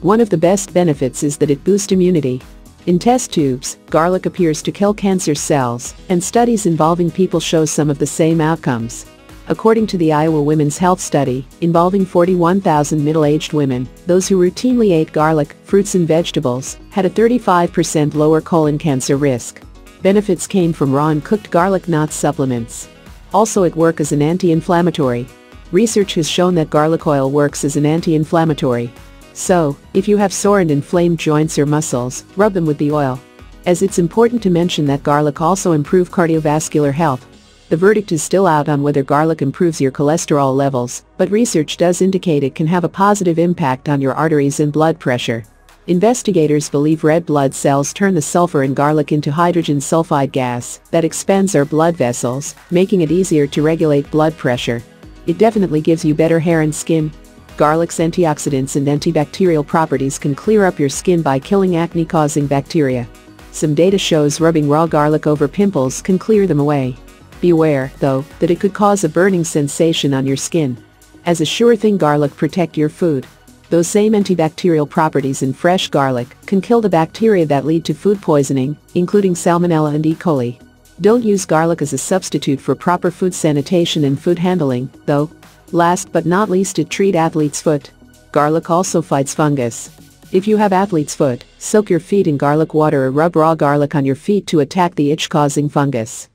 One of the best benefits is that it boosts immunity. In test tubes, garlic appears to kill cancer cells, and studies involving people show some of the same outcomes. According to the Iowa Women's Health Study, involving 41,000 middle-aged women, those who routinely ate garlic, fruits and vegetables, had a 35% lower colon cancer risk. Benefits came from raw and cooked garlic, not supplements. Also, it works as an anti-inflammatory. Research has shown that garlic oil works as an anti-inflammatory. So, if you have sore and inflamed joints or muscles, rub them with the oil. As it's important to mention that garlic also improves cardiovascular health. The verdict is still out on whether garlic improves your cholesterol levels, but research does indicate it can have a positive impact on your arteries and blood pressure. Investigators believe red blood cells turn the sulfur in garlic into hydrogen sulfide gas that expands our blood vessels, making it easier to regulate blood pressure. It definitely gives you better hair and skin. Garlic's antioxidants and antibacterial properties can clear up your skin by killing acne-causing bacteria. Some data shows rubbing raw garlic over pimples can clear them away. Beware, though, that it could cause a burning sensation on your skin. As a sure thing, garlic protect your food. Those same antibacterial properties in fresh garlic can kill the bacteria that lead to food poisoning, including Salmonella and E. coli. Don't use garlic as a substitute for proper food sanitation and food handling, though. Last but not least, it treats athlete's foot. Garlic also fights fungus. If you have athlete's foot, soak your feet in garlic water or rub raw garlic on your feet to attack the itch-causing fungus.